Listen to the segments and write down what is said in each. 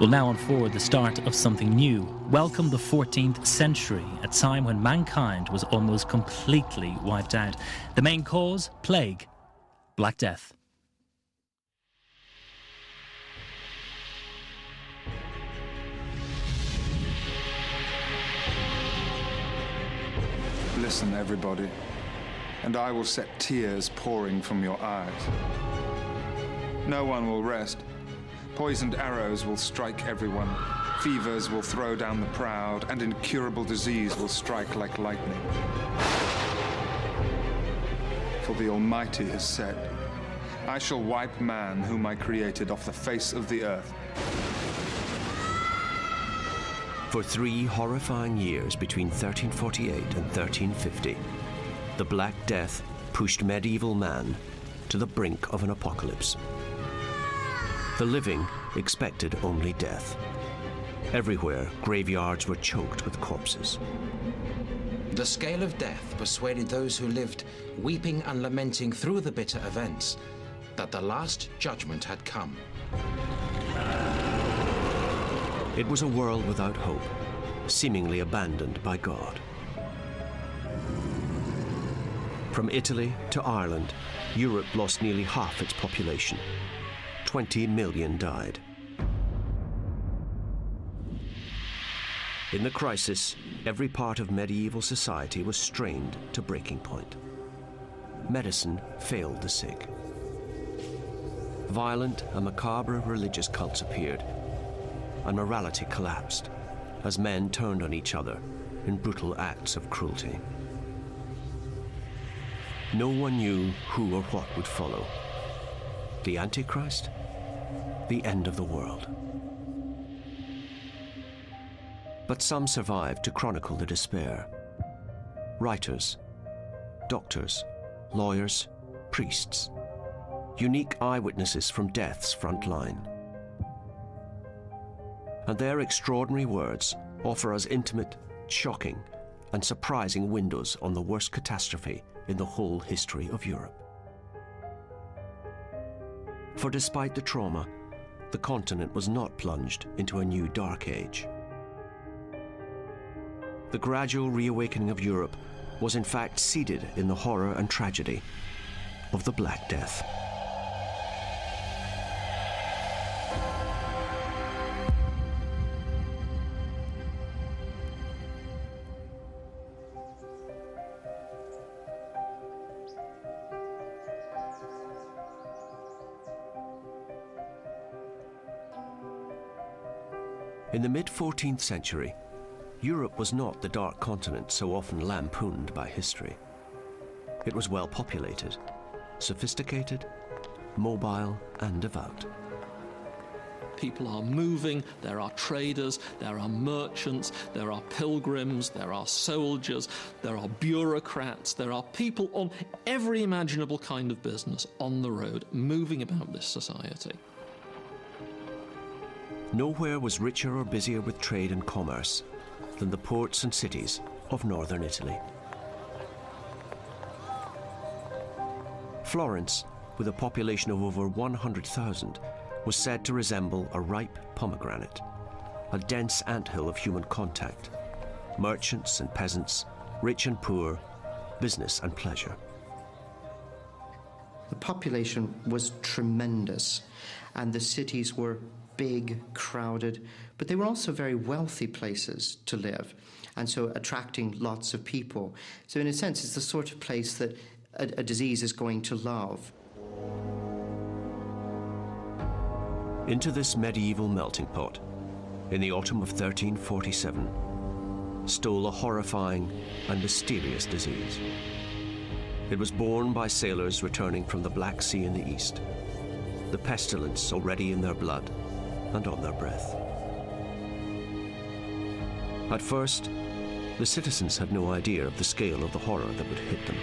Well, now on forward, the start of something new. Welcome the 14th century, a time when mankind was almost completely wiped out. The main cause? Plague. Black Death. Listen, everybody, and I will set tears pouring from your eyes. No one will rest. Poisoned arrows will strike everyone. Fevers will throw down the proud, and incurable disease will strike like lightning. For the Almighty has said, I shall wipe man whom I created off the face of the earth. For 3 horrifying years between 1348 and 1350, the Black Death pushed medieval man to the brink of an apocalypse. The living expected only death. Everywhere, graveyards were choked with corpses. The scale of death persuaded those who lived, weeping and lamenting through the bitter events, that the last judgment had come. It was a world without hope, seemingly abandoned by God. From Italy to Ireland, Europe lost nearly half its population. 20 million died. In the crisis, every part of medieval society was strained to breaking point. Medicine failed the sick. Violent and macabre religious cults appeared, and morality collapsed as men turned on each other in brutal acts of cruelty. No one knew who or what would follow. The Antichrist? The end of the world. But some survived to chronicle the despair. Writers, doctors, lawyers, priests, unique eyewitnesses from death's front line. And their extraordinary words offer us intimate, shocking, and surprising windows on the worst catastrophe in the whole history of Europe. For despite the trauma, the continent was not plunged into a new dark age. The gradual reawakening of Europe was in fact seeded in the horror and tragedy of the Black Death. In the mid-14th century, Europe was not the dark continent so often lampooned by history. It was well populated, sophisticated, mobile, and devout. People are moving, there are traders, there are merchants, there are pilgrims, there are soldiers, there are bureaucrats, there are people on every imaginable kind of business on the road moving about this society. Nowhere was richer or busier with trade and commerce than the ports and cities of northern Italy. Florence, with a population of over 100,000, was said to resemble a ripe pomegranate, a dense anthill of human contact, merchants and peasants, rich and poor, business and pleasure. The population was tremendous, and the cities were big, crowded, but they were also very wealthy places to live, and so attracting lots of people. So in a sense, it's the sort of place that a disease is going to love. Into this medieval melting pot, in the autumn of 1347, stole a horrifying and mysterious disease. It was borne by sailors returning from the Black Sea in the east, the pestilence already in their blood and on their breath. At first, the citizens had no idea of the scale of the horror that would hit them.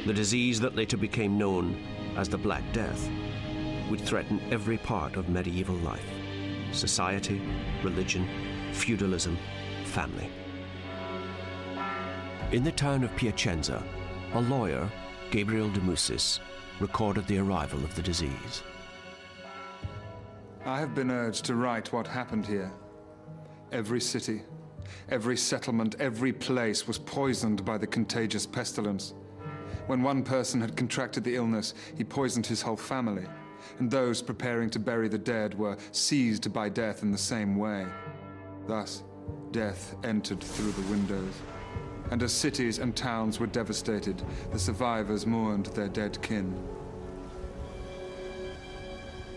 The disease that later became known as the Black Death would threaten every part of medieval life: society, religion, feudalism, family. In the town of Piacenza, a lawyer, Gabriel de Musis, recorded the arrival of the disease. I have been urged to write what happened here. Every city, every settlement, every place was poisoned by the contagious pestilence. When one person had contracted the illness, he poisoned his whole family, and those preparing to bury the dead were seized by death in the same way. Thus, death entered through the windows, and as cities and towns were devastated, the survivors mourned their dead kin.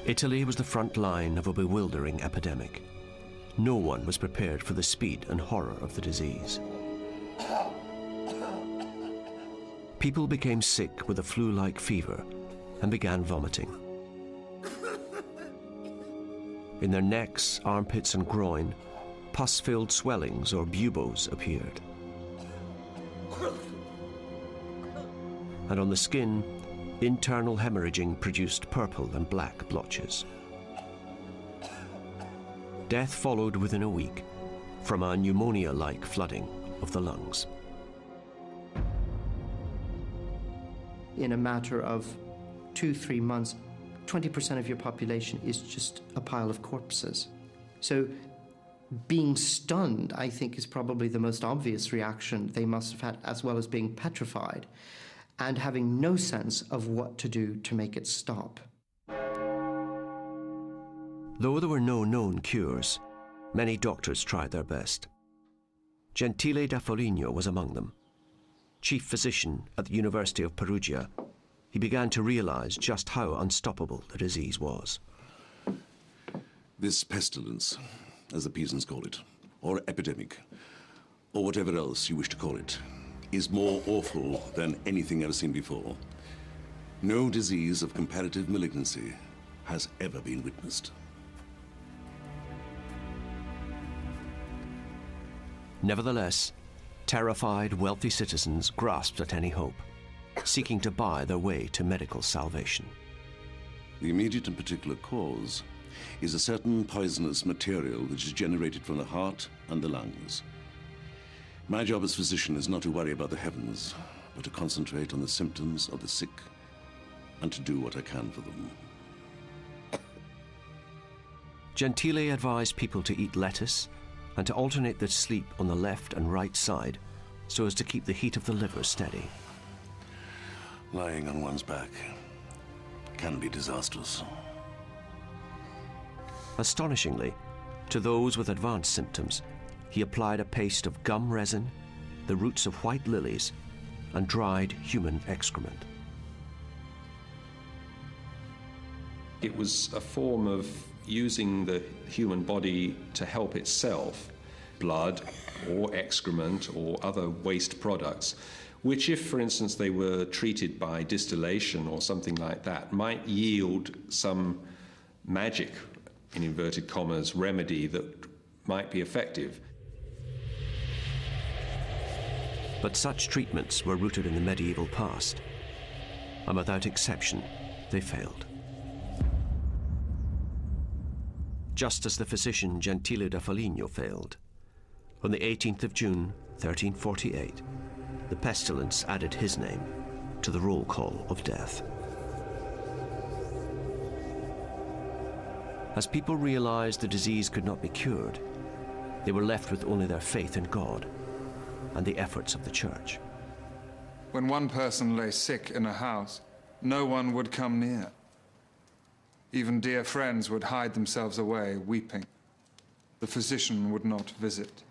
Italy was the front line of a bewildering epidemic. No one was prepared for the speed and horror of the disease. People became sick with a flu-like fever and began vomiting. In their necks, armpits, and groin, pus-filled swellings or buboes appeared. And on the skin, internal hemorrhaging produced purple and black blotches. Death followed within a week from a pneumonia-like flooding of the lungs. In a matter of 2-3 months, 20% of your population is just a pile of corpses. So being stunned, I think, is probably the most obvious reaction they must have had, as well as being petrified and having no sense of what to do to make it stop. Though there were no known cures, many doctors tried their best. Gentile da Foligno was among them. Chief physician at the University of Perugia, he began to realize just how unstoppable the disease was. This pestilence, as the peasants call it, or epidemic, or whatever else you wish to call it, is more awful than anything ever seen before. No disease of comparative malignancy has ever been witnessed. Nevertheless, terrified, wealthy citizens grasped at any hope, seeking to buy their way to medical salvation. The immediate and particular cause is a certain poisonous material which is generated from the heart and the lungs. My job as physician is not to worry about the heavens, but to concentrate on the symptoms of the sick and to do what I can for them. Gentile advised people to eat lettuce and to alternate their sleep on the left and right side so as to keep the heat of the liver steady. Lying on one's back can be disastrous. Astonishingly, to those with advanced symptoms, he applied a paste of gum resin, the roots of white lilies, and dried human excrement. It was a form of using the human body to help itself, blood or excrement or other waste products, which if, for instance, they were treated by distillation or something like that, might yield some magic, in inverted commas, remedy that might be effective. But such treatments were rooted in the medieval past, and without exception, they failed. Just as the physician Gentile da Foligno failed. On the 18th of June, 1348, the pestilence added his name to the roll call of death. As people realized the disease could not be cured, they were left with only their faith in God and the efforts of the church. When one person lay sick in a house, no one would come near. Even dear friends would hide themselves away, weeping. The physician would not visit.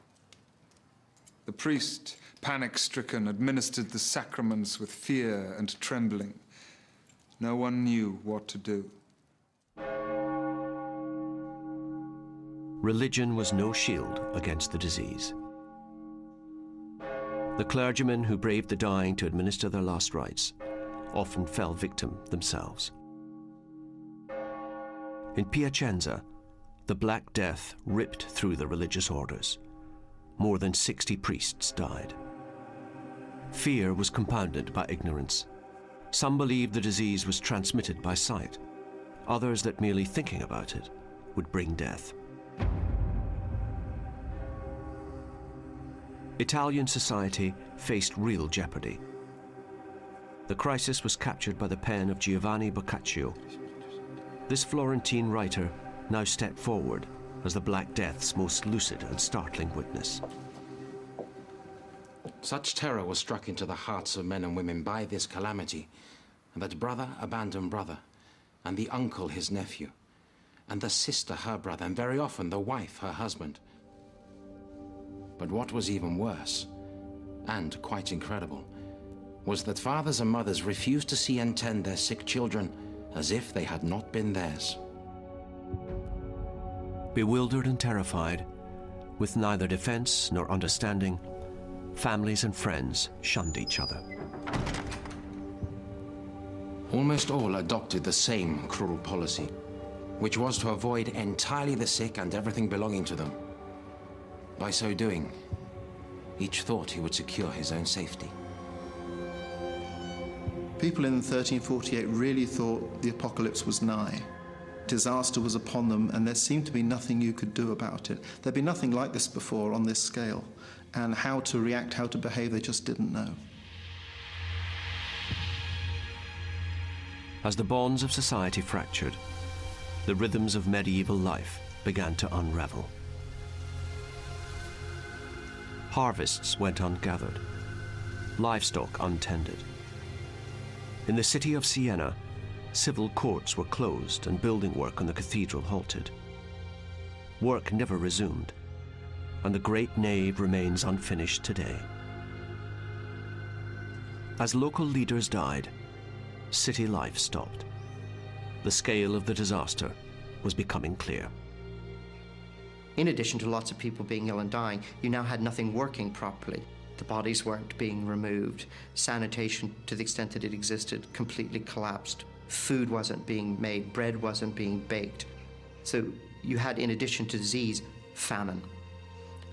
The priest, panic-stricken, administered the sacraments with fear and trembling. No one knew what to do. Religion was no shield against the disease. The clergymen who braved the dying to administer their last rites often fell victim themselves. In Piacenza, the Black Death ripped through the religious orders. More than 60 priests died. Fear was compounded by ignorance. Some believed the disease was transmitted by sight, others that merely thinking about it would bring death. Italian society faced real jeopardy. The crisis was captured by the pen of Giovanni Boccaccio. This Florentine writer now stepped forward as the Black Death's most lucid and startling witness. Such terror was struck into the hearts of men and women by this calamity, that brother abandoned brother, and the uncle his nephew, and the sister her brother, and very often the wife her husband. But what was even worse, and quite incredible, was that fathers and mothers refused to see and tend their sick children as if they had not been theirs. Bewildered and terrified, with neither defense nor understanding, families and friends shunned each other. Almost all adopted the same cruel policy, which was to avoid entirely the sick and everything belonging to them. By so doing, each thought he would secure his own safety. People in 1348 really thought the apocalypse was nigh. Disaster was upon them, and there seemed to be nothing you could do about it. There'd been nothing like this before on this scale, and how to react, how to behave, they just didn't know. As the bonds of society fractured, the rhythms of medieval life began to unravel. Harvests went ungathered, livestock untended. In the city of Siena, civil courts were closed and building work on the cathedral halted. Work never resumed, and the great nave remains unfinished today. As local leaders died, city life stopped. The scale of the disaster was becoming clear. In addition to lots of people being ill and dying, you now had nothing working properly. The bodies weren't being removed. Sanitation, to the extent that it existed, completely collapsed. Food wasn't being made. Bread wasn't being baked. So you had, in addition to disease, famine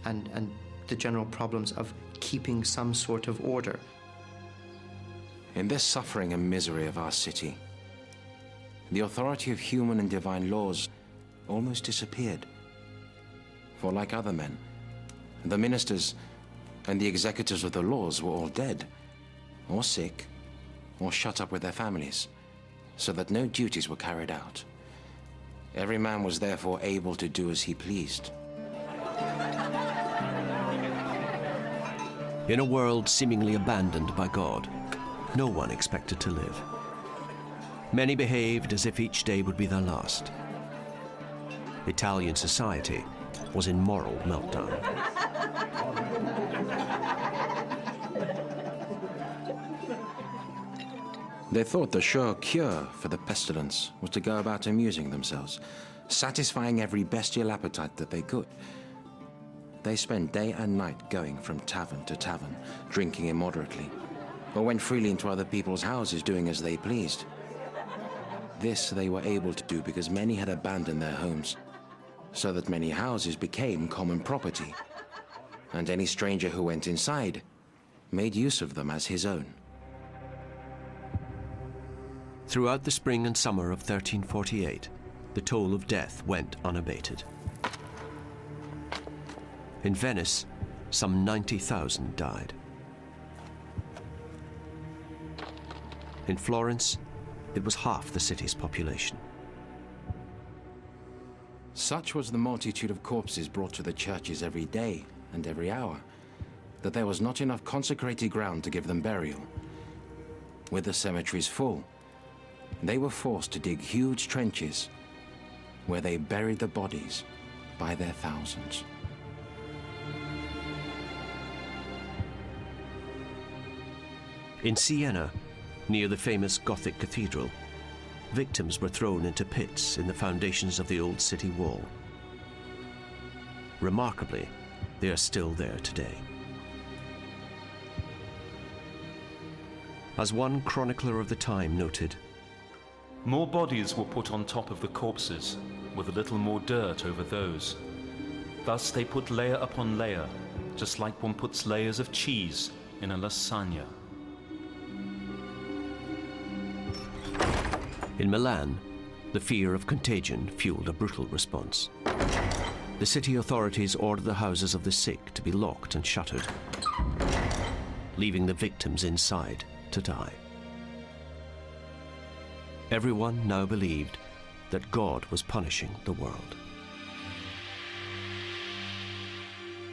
and the general problems of keeping some sort of order. In this suffering and misery of our city, the authority of human and divine laws almost disappeared. For like other men, the ministers and the executors of the laws were all dead, or sick, or shut up with their families, so that no duties were carried out. Every man was therefore able to do as he pleased. In a world seemingly abandoned by God, no one expected to live. Many behaved as if each day would be their last. Italian society was in moral meltdown. They thought the sure cure for the pestilence was to go about amusing themselves, satisfying every bestial appetite that they could. They spent day and night going from tavern to tavern, drinking immoderately, or went freely into other people's houses doing as they pleased. This they were able to do because many had abandoned their homes, so that many houses became common property, and any stranger who went inside made use of them as his own. Throughout the spring and summer of 1348, the toll of death went unabated. In Venice, some 90,000 died. In Florence, it was half the city's population. Such was the multitude of corpses brought to the churches every day and every hour, that there was not enough consecrated ground to give them burial. With the cemeteries full, they were forced to dig huge trenches where they buried the bodies by their thousands. In Siena, near the famous Gothic cathedral, victims were thrown into pits in the foundations of the old city wall. Remarkably, they are still there today. As one chronicler of the time noted, more bodies were put on top of the corpses, with a little more dirt over those. Thus they put layer upon layer, just like one puts layers of cheese in a lasagna. In Milan, the fear of contagion fueled a brutal response. The city authorities ordered the houses of the sick to be locked and shuttered, leaving the victims inside to die. Everyone now believed that God was punishing the world.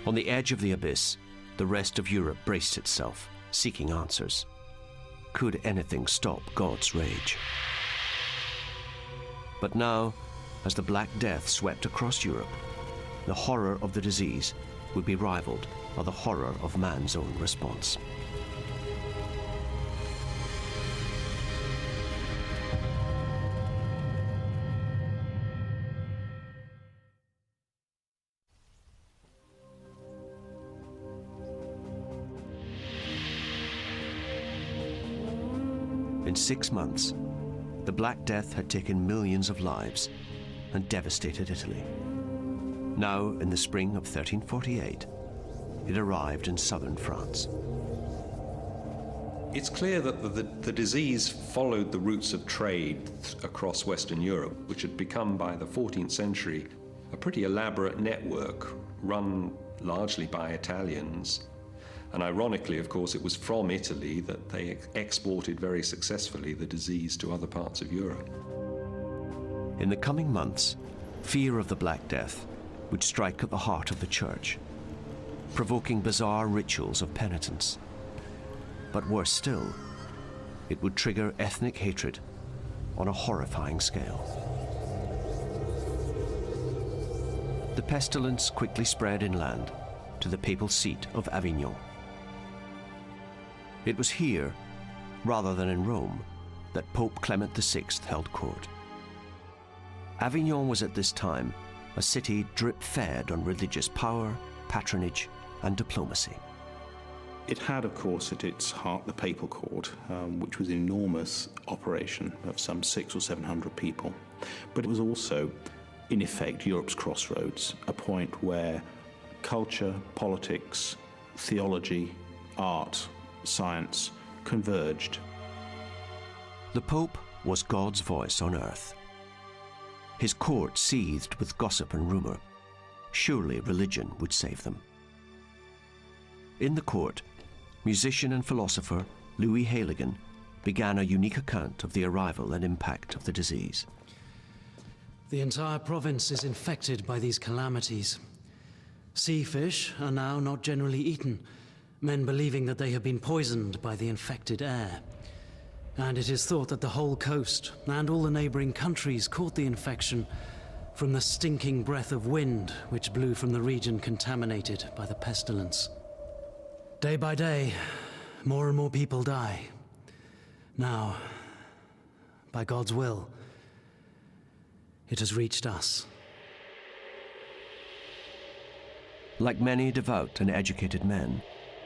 On the edge of the abyss, the rest of Europe braced itself, seeking answers. Could anything stop God's rage? But now, as the Black Death swept across Europe, the horror of the disease would be rivaled by the horror of man's own response. In 6 months, the Black Death had taken millions of lives and devastated Italy. Now, in the spring of 1348, it arrived in southern France. It's clear that the disease followed the routes of trade across Western Europe, which had become, by the 14th century, a pretty elaborate network run largely by Italians. And ironically, of course, it was from Italy that they exported very successfully the disease to other parts of Europe. In the coming months, fear of the Black Death would strike at the heart of the Church, provoking bizarre rituals of penitence. But worse still, it would trigger ethnic hatred on a horrifying scale. The pestilence quickly spread inland to the papal seat of Avignon. It was here, rather than in Rome, that Pope Clement VI held court. Avignon was at this time a city drip-fed on religious power, patronage, and diplomacy. It had, of course, at its heart the papal court, which was an enormous operation of some 600 or 700 people. But it was also, in effect, Europe's crossroads, a point where culture, politics, theology, art, science converged. The Pope was God's voice on earth. His court seethed with gossip and rumor. Surely religion would save them. In the court, musician and philosopher Louis Halligan began a unique account of the arrival and impact of the disease. The entire province is infected by these calamities. Sea fish are now not generally eaten, men believing that they have been poisoned by the infected air. And it is thought that the whole coast and all the neighboring countries caught the infection from the stinking breath of wind which blew from the region contaminated by the pestilence. Day by day, more and more people die. Now, by God's will, it has reached us. Like many devout and educated men,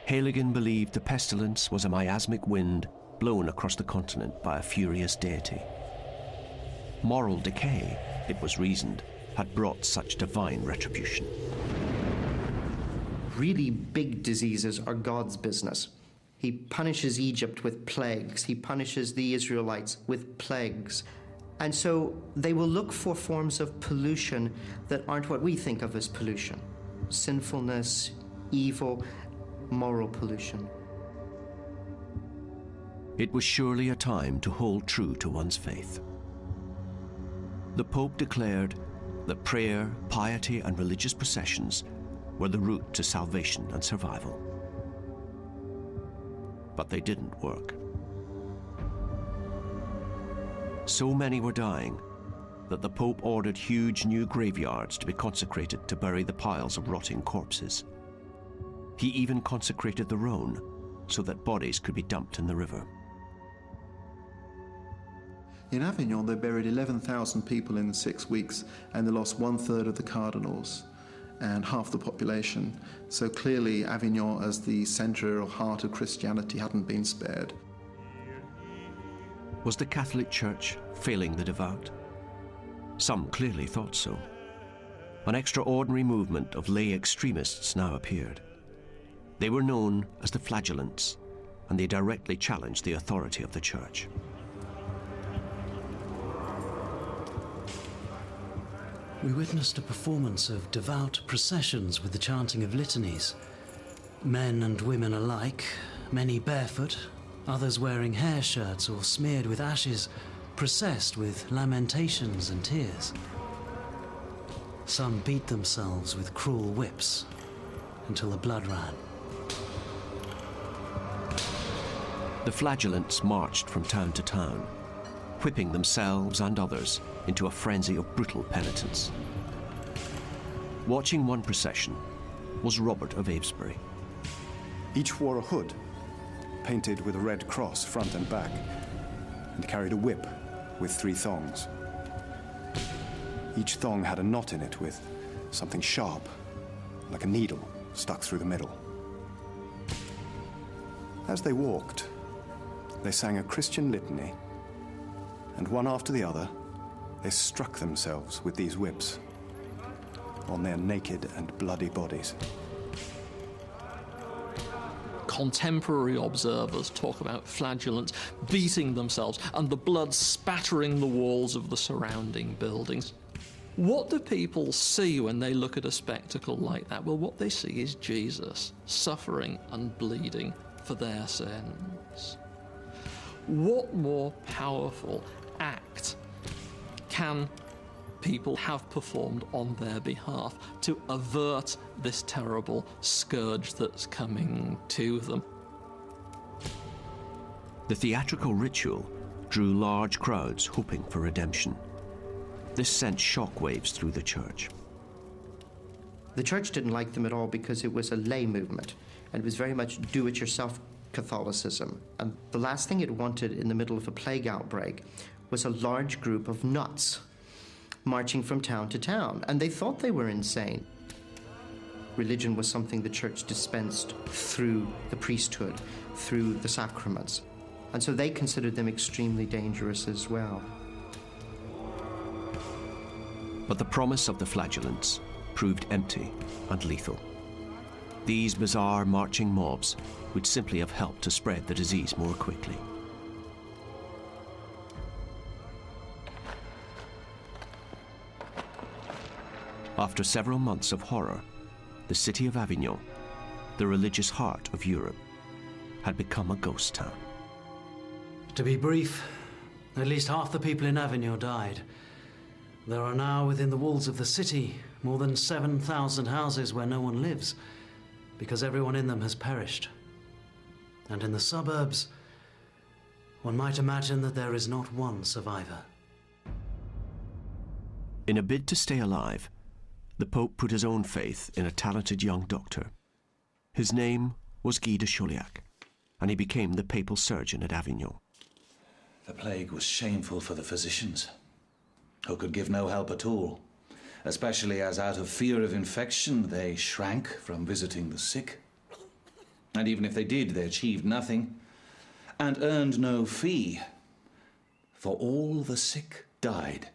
Halligan believed the pestilence was a miasmic wind blown across the continent by a furious deity. Moral decay, it was reasoned, had brought such divine retribution. Really big diseases are God's business. He punishes Egypt with plagues. He punishes the Israelites with plagues. And so they will look for forms of pollution that aren't what we think of as pollution. Sinfulness, evil, moral pollution. It was surely a time to hold true to one's faith. The Pope declared that prayer, piety, and religious processions were the route to salvation and survival. But they didn't work. So many were dying that the Pope ordered huge new graveyards to be consecrated to bury the piles of rotting corpses. He even consecrated the Rhone so that bodies could be dumped in the river. In Avignon, they buried 11,000 people in 6 weeks, and they lost 1/3 of the cardinals and half the population. So clearly, Avignon, as the centre or heart of Christianity, hadn't been spared. Was the Catholic Church failing the devout? Some clearly thought so. An extraordinary movement of lay extremists now appeared. They were known as the Flagellants, and they directly challenged the authority of the Church. We witnessed a performance of devout processions with the chanting of litanies. Men and women alike, many barefoot, others wearing hair shirts or smeared with ashes, processed with lamentations and tears. Some beat themselves with cruel whips until the blood ran. The flagellants marched from town to town, whipping themselves and others into a frenzy of brutal penitence. Watching one procession was Robert of Avesbury. Each wore a hood, painted with a red cross front and back, and carried a whip with 3 thongs. Each thong had a knot in it with something sharp, like a needle, stuck through the middle. As they walked, they sang a Christian litany, and one after the other, they struck themselves with these whips on their naked and bloody bodies. Contemporary observers talk about flagellants beating themselves and the blood spattering the walls of the surrounding buildings. What do people see when they look at a spectacle like that? Well, what they see is Jesus suffering and bleeding for their sins. What more powerful act can people have performed on their behalf to avert this terrible scourge that's coming to them? The theatrical ritual drew large crowds hoping for redemption. This sent shockwaves through the church. The church didn't like them at all because it was a lay movement, and it was very much do-it-yourself Catholicism. And the last thing it wanted in the middle of a plague outbreak was a large group of nuts marching from town to town, and they thought they were insane. Religion was something the church dispensed through the priesthood, through the sacraments, and so they considered them extremely dangerous as well. But the promise of the flagellants proved empty and lethal. These bizarre marching mobs would simply have helped to spread the disease more quickly. After several months of horror, the city of Avignon, the religious heart of Europe, had become a ghost town. To be brief, at least half the people in Avignon died. There are now within the walls of the city more than 7,000 houses where no one lives, because everyone in them has perished. And in the suburbs, one might imagine that there is not one survivor. In a bid to stay alive, the Pope put his own faith in a talented young doctor. His name was Guy de Chauliac, and he became the papal surgeon at Avignon. The plague was shameful for the physicians, who could give no help at all, especially as out of fear of infection they shrank from visiting the sick. And even if they did, they achieved nothing and earned no fee, for all the sick died,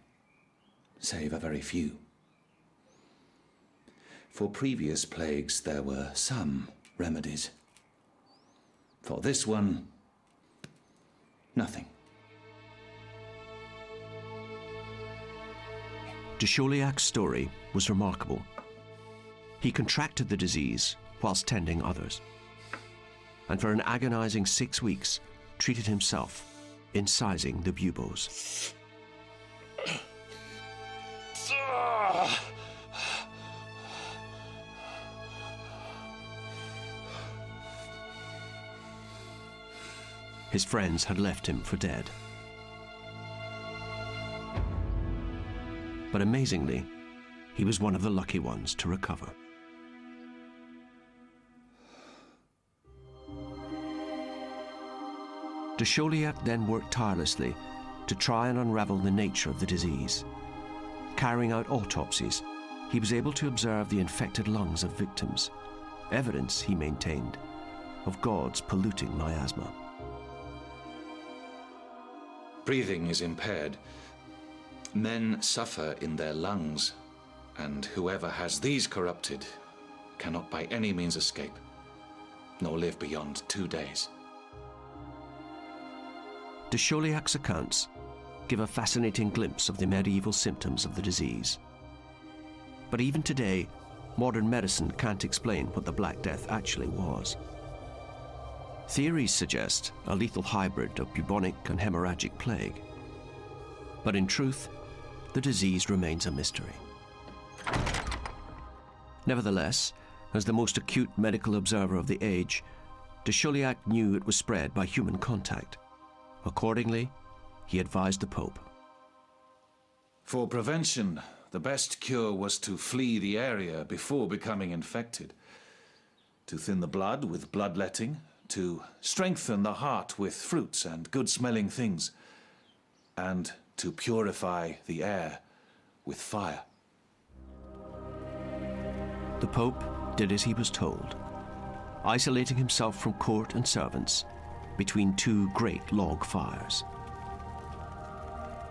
save a very few. For previous plagues there were some remedies. For this one, nothing. De Chauliac's story was remarkable. He contracted the disease whilst tending others, and for an agonizing 6 weeks treated himself incising the buboes. His friends had left him for dead. But amazingly, he was one of the lucky ones to recover. De Chauliac then worked tirelessly to try and unravel the nature of the disease. Carrying out autopsies, he was able to observe the infected lungs of victims, evidence, he maintained, of God's polluting miasma. Breathing is impaired. Men suffer in their lungs, and whoever has these corrupted cannot by any means escape, nor live beyond 2 days. De Chauliac's accounts give a fascinating glimpse of the medieval symptoms of the disease. But even today, modern medicine can't explain what the Black Death actually was. Theories suggest a lethal hybrid of bubonic and hemorrhagic plague. But in truth, the disease remains a mystery. Nevertheless, as the most acute medical observer of the age, de Chauliac knew it was spread by human contact. Accordingly, he advised the Pope. For prevention, the best cure was to flee the area before becoming infected, to thin the blood with bloodletting, to strengthen the heart with fruits and good-smelling things, and to purify the air with fire. The Pope did as he was told, isolating himself from court and servants between two great log fires.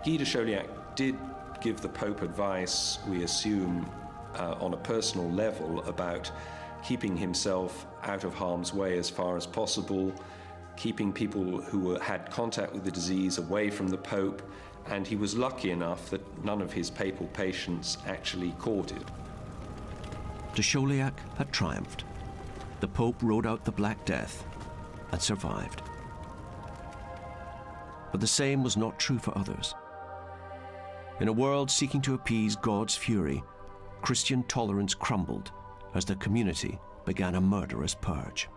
Guy de Chauliac did give the Pope advice, we assume, on a personal level about keeping himself out of harm's way as far as possible, keeping people who had contact with the disease away from the Pope, and he was lucky enough that none of his papal patients actually caught it. De Chauliac had triumphed. The Pope rode out the Black Death and survived. But the same was not true for others. In a world seeking to appease God's fury, Christian tolerance crumbled as the community began a murderous purge.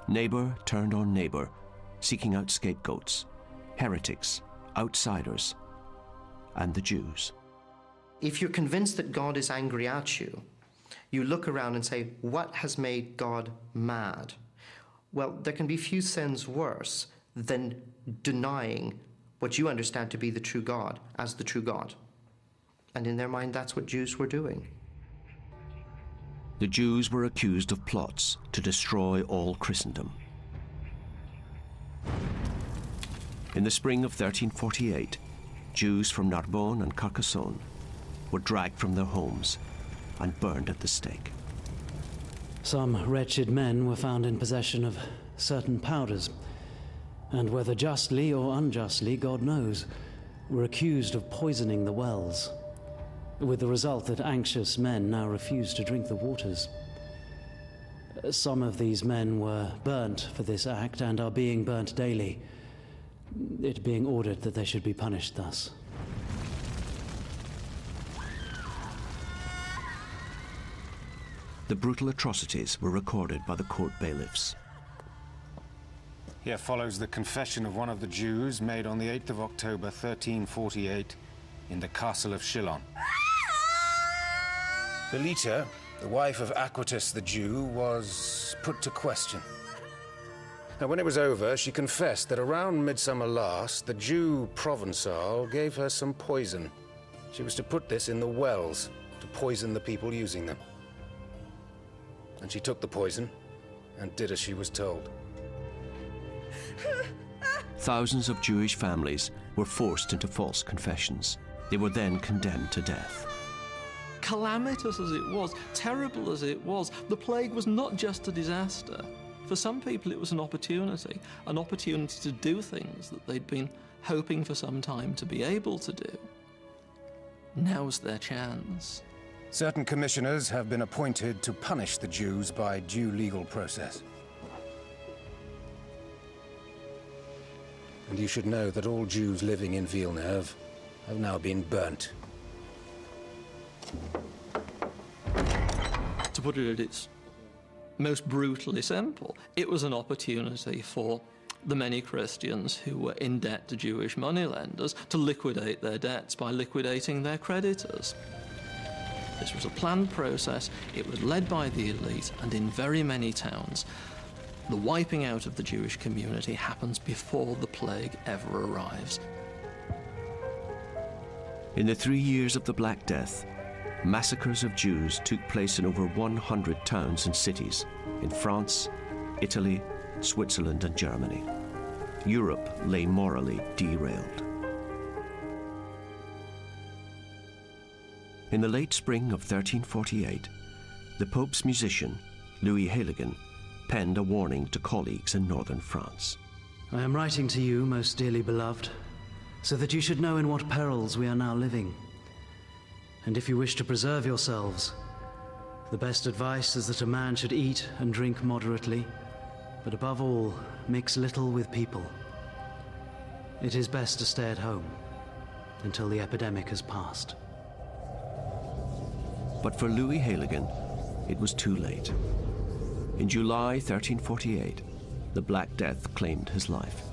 Neighbor turned on neighbor, seeking out scapegoats, heretics, outsiders, and the Jews. If you're convinced that God is angry at you, you look around and say, what has made God mad? Well, there can be few sins worse than denying what you understand to be the true God as the true God. And in their mind, that's what Jews were doing. The Jews were accused of plots to destroy all Christendom. In the spring of 1348, Jews from Narbonne and Carcassonne were dragged from their homes and burned at the stake. Some wretched men were found in possession of certain powders, and whether justly or unjustly, God knows, were accused of poisoning the wells, with the result that anxious men now refuse to drink the waters. Some of these men were burnt for this act and are being burnt daily, it being ordered that they should be punished thus. The brutal atrocities were recorded by the court bailiffs. Here follows the confession of one of the Jews made on the 8th of October 1348 in the castle of Chillon. Belita, the wife of Aquitus the Jew, was put to question. Now, when it was over, she confessed that around midsummer last, the Jew Provençal gave her some poison. She was to put this in the wells to poison the people using them. And she took the poison and did as she was told. Thousands of Jewish families were forced into false confessions. They were then condemned to death. Calamitous as it was, terrible as it was, the plague was not just a disaster. For some people it was an opportunity to do things that they'd been hoping for some time to be able to do. Now's their chance. Certain commissioners have been appointed to punish the Jews by due legal process. And you should know that all Jews living in Villeneuve have now been burnt. To put it at its most brutally simple, it was an opportunity for the many Christians who were in debt to Jewish moneylenders to liquidate their debts by liquidating their creditors. This was a planned process, it was led by the elite, and in very many towns, the wiping out of the Jewish community happens before the plague ever arrives. In the 3 years of the Black Death, massacres of Jews took place in over 100 towns and cities in France, Italy, Switzerland, and Germany. Europe lay morally derailed. In the late spring of 1348, the Pope's musician, Louis Héligan, penned a warning to colleagues in northern France. I am writing to you, most dearly beloved, so that you should know in what perils we are now living. And if you wish to preserve yourselves, the best advice is that a man should eat and drink moderately, but above all, mix little with people. It is best to stay at home until the epidemic has passed. But for Louis Halligan, it was too late. In July 1348, the Black Death claimed his life.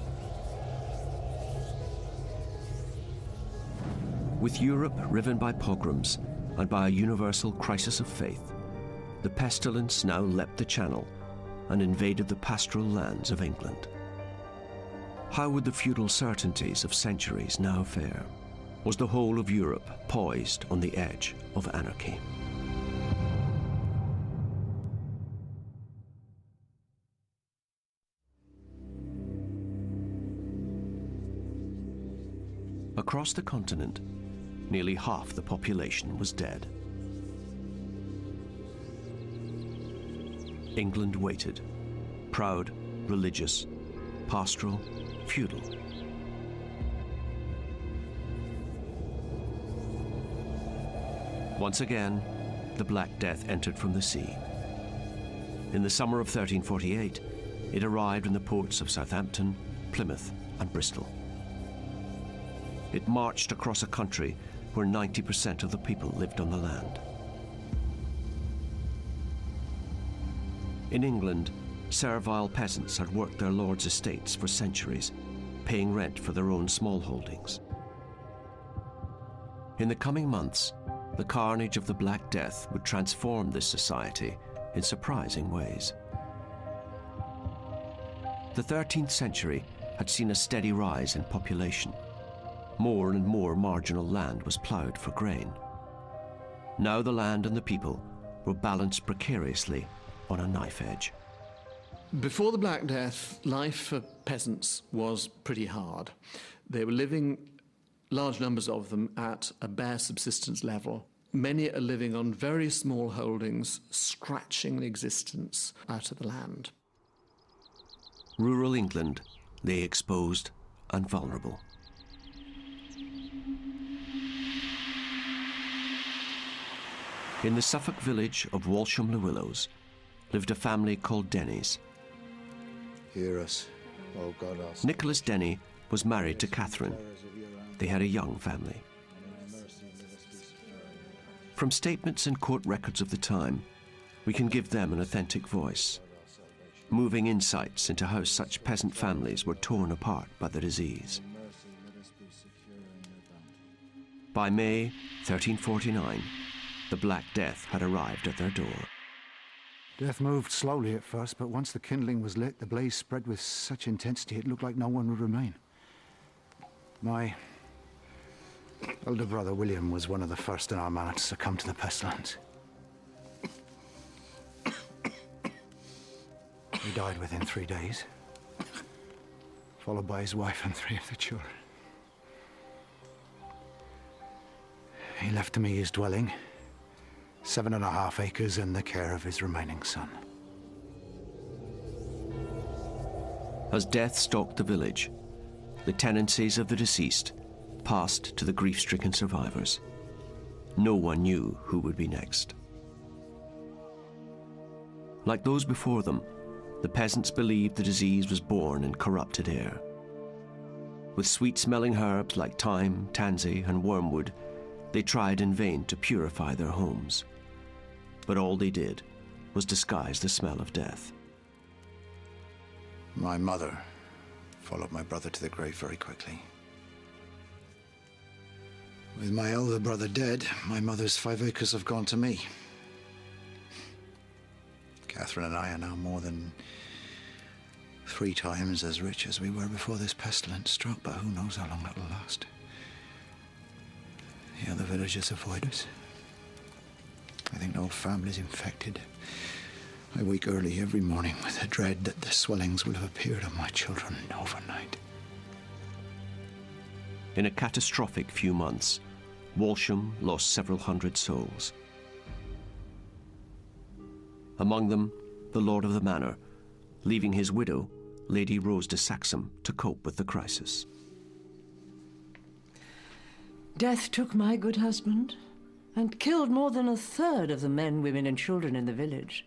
With Europe riven by pogroms and by a universal crisis of faith, the pestilence now leapt the Channel and invaded the pastoral lands of England. How would the feudal certainties of centuries now fare? Was the whole of Europe poised on the edge of anarchy? Across the continent, nearly half the population was dead. England waited, proud, religious, pastoral, feudal. Once again, the Black Death entered from the sea. In the summer of 1348, it arrived in the ports of Southampton, Plymouth, and Bristol. It marched across a country where 90% of the people lived on the land. In England, servile peasants had worked their lords' estates for centuries, paying rent for their own small holdings. In the coming months, the carnage of the Black Death would transform this society in surprising ways. The 13th century had seen a steady rise in population. More and more marginal land was ploughed for grain. Now the land and the people were balanced precariously on a knife edge. Before the Black Death, life for peasants was pretty hard. They were living, large numbers of them, at a bare subsistence level. Many are living on very small holdings, scratching the existence out of the land. Rural England lay exposed and vulnerable. In the Suffolk village of Walsham-le-Willows lived a family called Denny's. Hear us, O God. Nicholas Denny was married to Catherine. They had a young family. From statements and court records of the time, we can give them an authentic voice, moving insights into how such peasant families were torn apart by the disease. By May 1349, the Black Death had arrived at their door. Death moved slowly at first, but once the kindling was lit, the blaze spread with such intensity it looked like no one would remain. My elder brother William was one of the first in our manor to succumb to the pestilence. He died within 3 days, followed by his wife and 3 of the children. He left to me his dwelling, 7.5 acres, and the care of his remaining son. As death stalked the village, the tenancies of the deceased passed to the grief-stricken survivors. No one knew who would be next. Like those before them, the peasants believed the disease was born in corrupted air. With sweet-smelling herbs like thyme, tansy, and wormwood, they tried in vain to purify their homes. But all they did was disguise the smell of death. My mother followed my brother to the grave very quickly. With my elder brother dead, my mother's 5 acres have gone to me. Catherine and I are now more than 3 times as rich as we were before this pestilence struck, but who knows how long that'll last. The other villagers avoid us. I think the whole family's infected. I wake early every morning with the dread that the swellings will have appeared on my children overnight. In a catastrophic few months, Walsham lost several hundred souls. Among them, the lord of the manor, leaving his widow, Lady Rose de Saxham, to cope with the crisis. Death took my good husband and killed more than 1/3 of the men, women, and children in the village.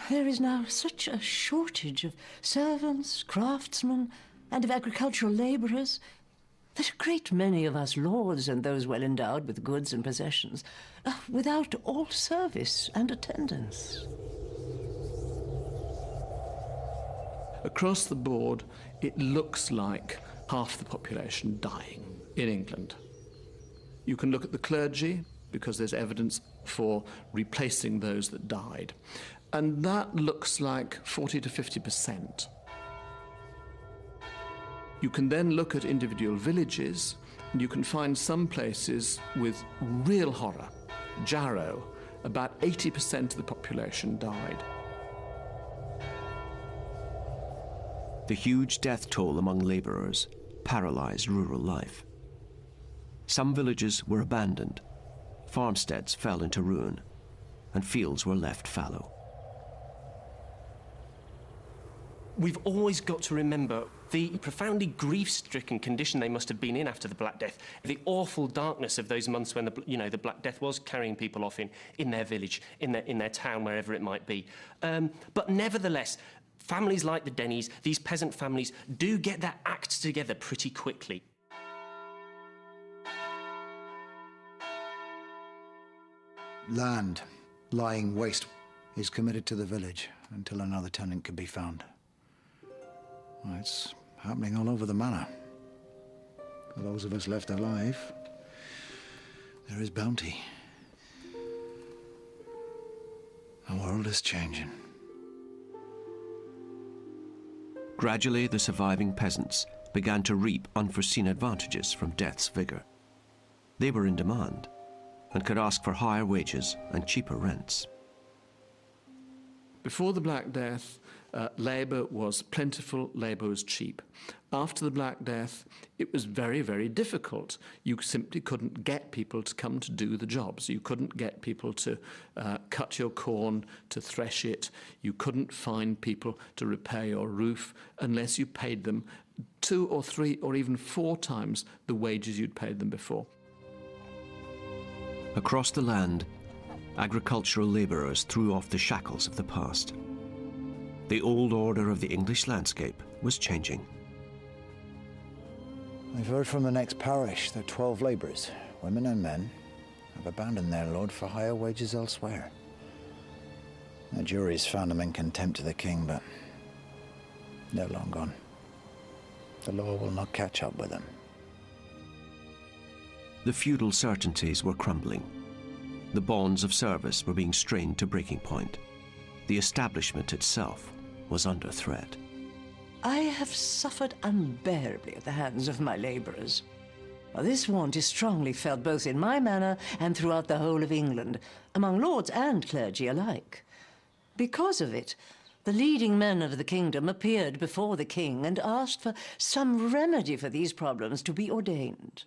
There is now such a shortage of servants, craftsmen, and of agricultural labourers that a great many of us lords and those well endowed with goods and possessions are without all service and attendance. Across the board, it looks like half the population dying in England. You can look at the clergy, because there's evidence for replacing those that died. And that looks like 40 to 50%. You can then look at individual villages, and you can find some places with real horror. Jarrow, about 80% of the population died. The huge death toll among labourers paralysed rural life. Some villages were abandoned, farmsteads fell into ruin, and fields were left fallow. We've always got to remember the profoundly grief-stricken condition they must have been in after the Black Death, the awful darkness of those months when the Black Death was carrying people off in their village, in their town, wherever it might be. But nevertheless, families like the Dennies, these peasant families, do get their act together pretty quickly. Land lying waste is committed to the village until another tenant can be found. Well, it's happening all over the manor. For those of us left alive, there is bounty. The world is changing. Gradually, the surviving peasants began to reap unforeseen advantages from death's vigour. They were in demand and could ask for higher wages and cheaper rents. Before the Black Death, labour was plentiful, labour was cheap. After the Black Death, it was very, very difficult. You simply couldn't get people to come to do the jobs. You couldn't get people to cut your corn, to thresh it. You couldn't find people to repair your roof unless you paid them 2 or 3 or even 4 times the wages you'd paid them before. Across the land, agricultural labourers threw off the shackles of the past. The old order of the English landscape was changing. I've heard from the next parish that 12 labourers, women and men, have abandoned their lord for higher wages elsewhere. The jury's found them in contempt of the king, but they're long gone. The law will not catch up with them. The feudal certainties were crumbling. The bonds of service were being strained to breaking point. The establishment itself was under threat. I have suffered unbearably at the hands of my labourers. This want is strongly felt both in my manor and throughout the whole of England, among lords and clergy alike. Because of it, the leading men of the kingdom appeared before the king and asked for some remedy for these problems to be ordained.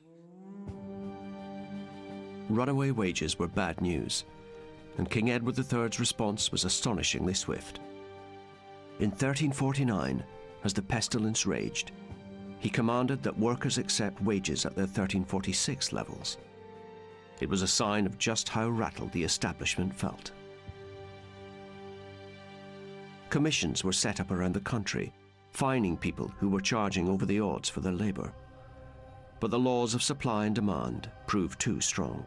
Runaway wages were bad news, and King Edward III's response was astonishingly swift. In 1349, as the pestilence raged, he commanded that workers accept wages at their 1346 levels. It was a sign of just how rattled the establishment felt. Commissions were set up around the country, fining people who were charging over the odds for their labour. But the laws of supply and demand proved too strong.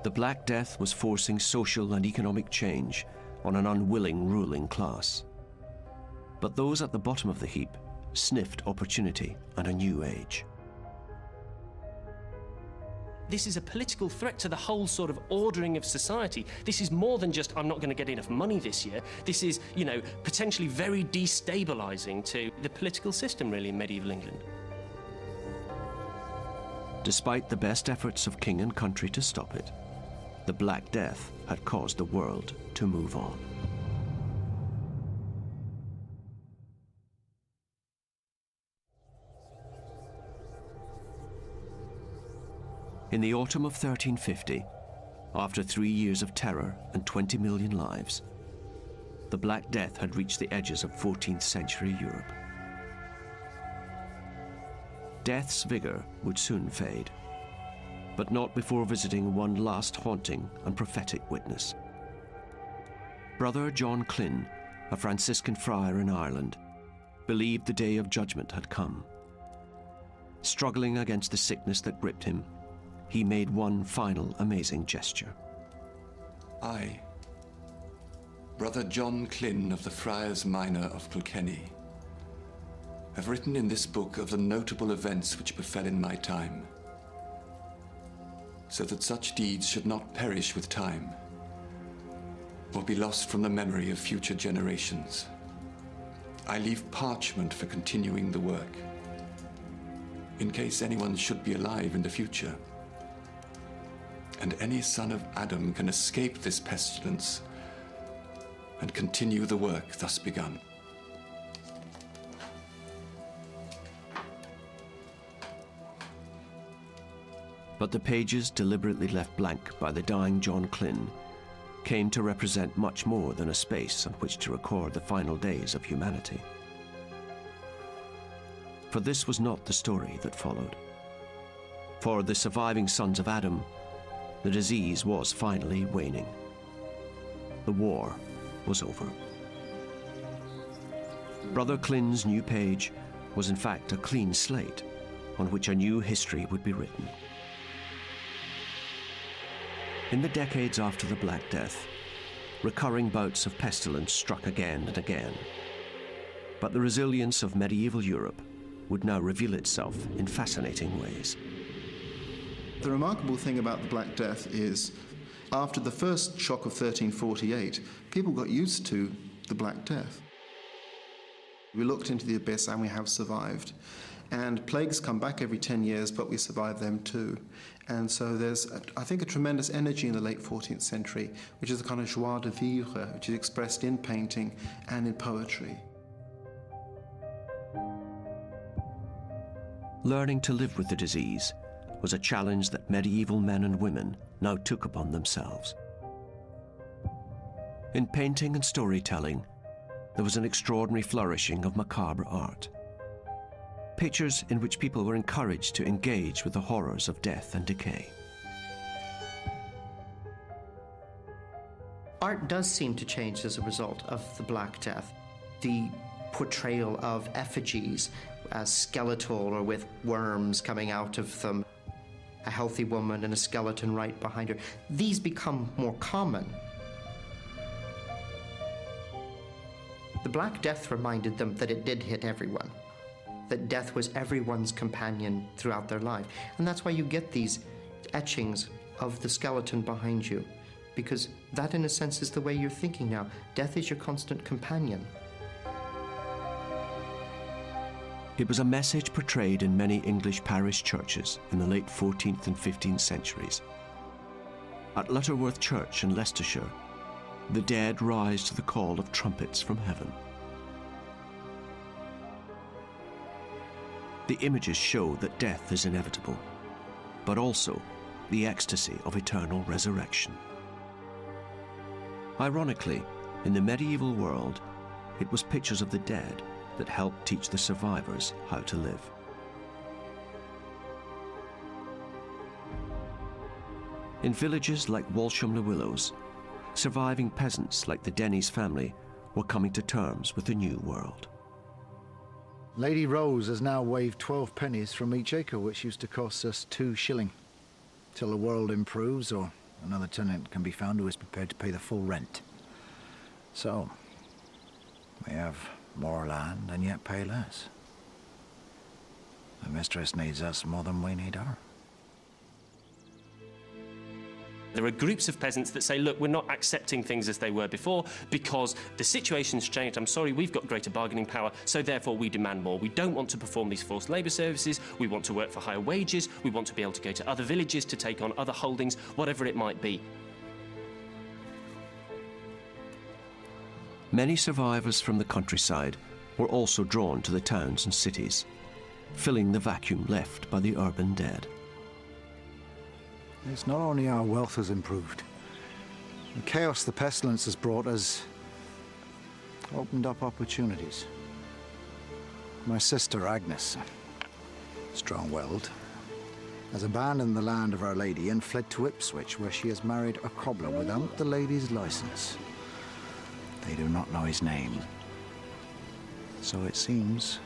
The Black Death was forcing social and economic change on an unwilling ruling class. But those at the bottom of the heap sniffed opportunity and a new age. This is a political threat to the whole sort of ordering of society. This is more than just, I'm not going to get enough money this year. This is, potentially very destabilising to the political system, really, in medieval England. Despite the best efforts of king and country to stop it, the Black Death had caused the world to move on. In the autumn of 1350, after 3 years of terror and 20 million lives, the Black Death had reached the edges of 14th century Europe. Death's vigour would soon fade, but not before visiting one last haunting and prophetic witness. Brother John Clyn, a Franciscan friar in Ireland, believed the day of judgment had come. Struggling against the sickness that gripped him, he made one final amazing gesture. I, Brother John Clyn of the Friars Minor of Kilkenny, have written in this book of the notable events which befell in my time, so that such deeds should not perish with time, or be lost from the memory of future generations. I leave parchment for continuing the work, in case anyone should be alive in the future, and any son of Adam can escape this pestilence and continue the work thus begun. But the pages deliberately left blank by the dying John Clyn came to represent much more than a space on which to record the final days of humanity. For this was not the story that followed. For the surviving sons of Adam, the disease was finally waning. The war was over. Brother Clyn's new page was in fact a clean slate on which a new history would be written. In the decades after the Black Death, recurring bouts of pestilence struck again and again. But the resilience of medieval Europe would now reveal itself in fascinating ways. The remarkable thing about the Black Death is, after the first shock of 1348, people got used to the Black Death. We looked into the abyss and we have survived. And plagues come back every 10 years, but we survive them too. And so there's, I think, a tremendous energy in the late 14th century, which is a kind of joie de vivre, which is expressed in painting and in poetry. Learning to live with the disease was a challenge that medieval men and women now took upon themselves. In painting and storytelling, there was an extraordinary flourishing of macabre art. Pictures in which people were encouraged to engage with the horrors of death and decay. Art does seem to change as a result of the Black Death. The portrayal of effigies as skeletal or with worms coming out of them, a healthy woman and a skeleton right behind her, these become more common. The Black Death reminded them that it did hit everyone, that death was everyone's companion throughout their life. And that's why you get these etchings of the skeleton behind you, because that, in a sense, is the way you're thinking now. Death is your constant companion. It was a message portrayed in many English parish churches in the late 14th and 15th centuries. At Lutterworth Church in Leicestershire, the dead rise to the call of trumpets from heaven. The images show that death is inevitable, but also the ecstasy of eternal resurrection. Ironically, in the medieval world, it was pictures of the dead that helped teach the survivors how to live. In villages like Walsham-le-Willows, surviving peasants like the Denny's family were coming to terms with the new world. Lady Rose has now waived 12 pennies from each acre, which used to cost us 2 shillings. Till the world improves or another tenant can be found who is prepared to pay the full rent. So, we have more land and yet pay less. The mistress needs us more than we need her. There are groups of peasants that say, look, we're not accepting things as they were before because the situation's changed. I'm sorry, we've got greater bargaining power, so therefore we demand more. We don't want to perform these forced labour services. We want to work for higher wages. We want to be able to go to other villages to take on other holdings, whatever it might be. Many survivors from the countryside were also drawn to the towns and cities, filling the vacuum left by the urban dead. It's not only our wealth has improved. The chaos the pestilence has brought has opened up opportunities. My sister Agnes, strong-willed, has abandoned the land of Our Lady and fled to Ipswich, where she has married a cobbler without the lady's license. They do not know his name. So it seems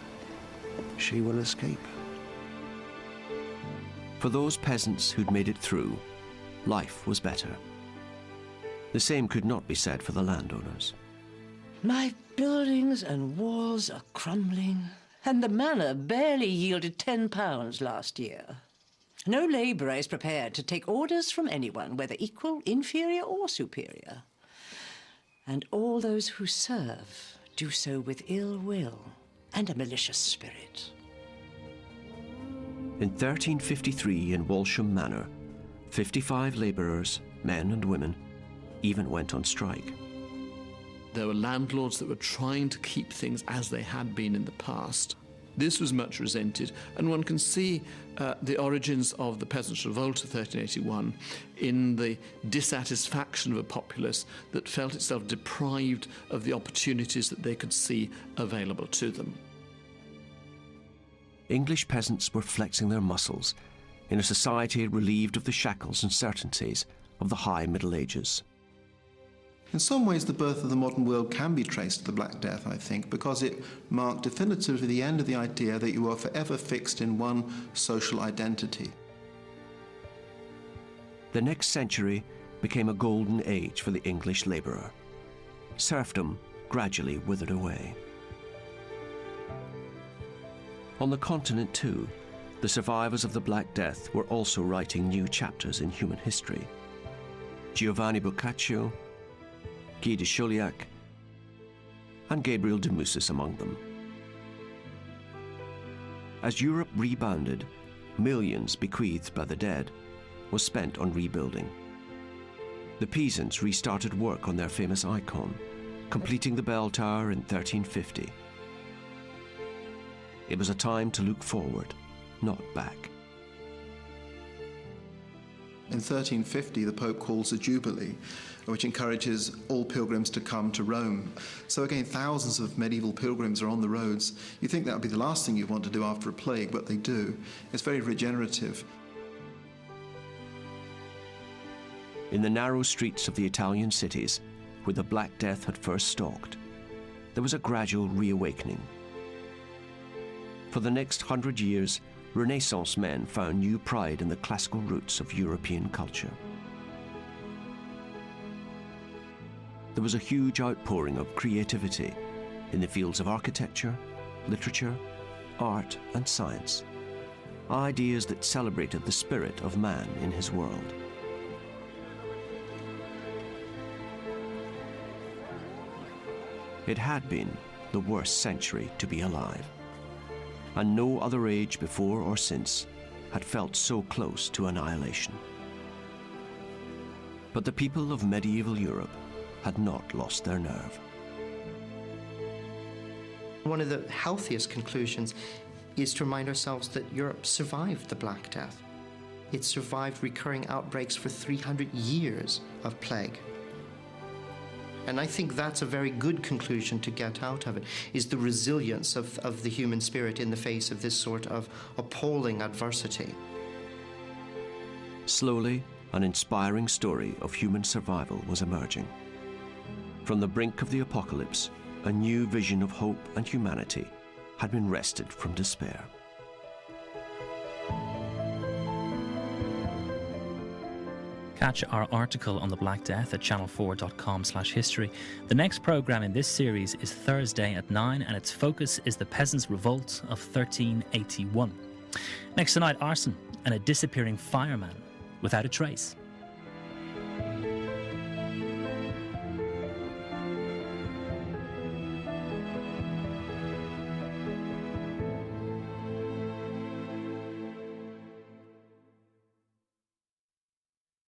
she will escape. For those peasants who'd made it through, life was better. The same could not be said for the landowners. My buildings and walls are crumbling, and the manor barely yielded £10 last year. No labourer is prepared to take orders from anyone, whether equal, inferior, or superior. And all those who serve do so with ill will and a malicious spirit. In 1353 in Walsham Manor, 55 labourers, men and women, even went on strike. There were landlords that were trying to keep things as they had been in the past. This was much resented, and one can see the origins of the Peasants' Revolt of 1381 in the dissatisfaction of a populace that felt itself deprived of the opportunities that they could see available to them. English peasants were flexing their muscles in a society relieved of the shackles and certainties of the high Middle Ages. In some ways, the birth of the modern world can be traced to the Black Death, I think, because it marked definitively the end of the idea that you were forever fixed in one social identity. The next century became a golden age for the English labourer. Serfdom gradually withered away. On the continent, too, the survivors of the Black Death were also writing new chapters in human history. Giovanni Boccaccio, Guy de Chauliac, and Gabriel de Mussis among them. As Europe rebounded, millions bequeathed by the dead was spent on rebuilding. The peasants restarted work on their famous icon, completing the bell tower in 1350. It was a time to look forward, not back. In 1350, the Pope calls a jubilee, which encourages all pilgrims to come to Rome. So again, thousands of medieval pilgrims are on the roads. You think that would be the last thing you want to do after a plague, but they do. It's very regenerative. In the narrow streets of the Italian cities, where the Black Death had first stalked, there was a gradual reawakening. For the next 100 years, Renaissance men found new pride in the classical roots of European culture. There was a huge outpouring of creativity in the fields of architecture, literature, art, and science. Ideas that celebrated the spirit of man in his world. It had been the worst century to be alive, and no other age before or since had felt so close to annihilation. But the people of medieval Europe had not lost their nerve. One of the healthiest conclusions is to remind ourselves that Europe survived the Black Death. It survived recurring outbreaks for 300 years of plague. And I think that's a very good conclusion to get out of it, is the resilience of the human spirit in the face of this sort of appalling adversity. Slowly, an inspiring story of human survival was emerging. From the brink of the apocalypse, a new vision of hope and humanity had been wrested from despair. Catch our article on the Black Death at channel4.com/history. The next programme in this series is Thursday at 9, and its focus is the Peasants' Revolt of 1381. Next tonight, arson and a disappearing fireman without a trace.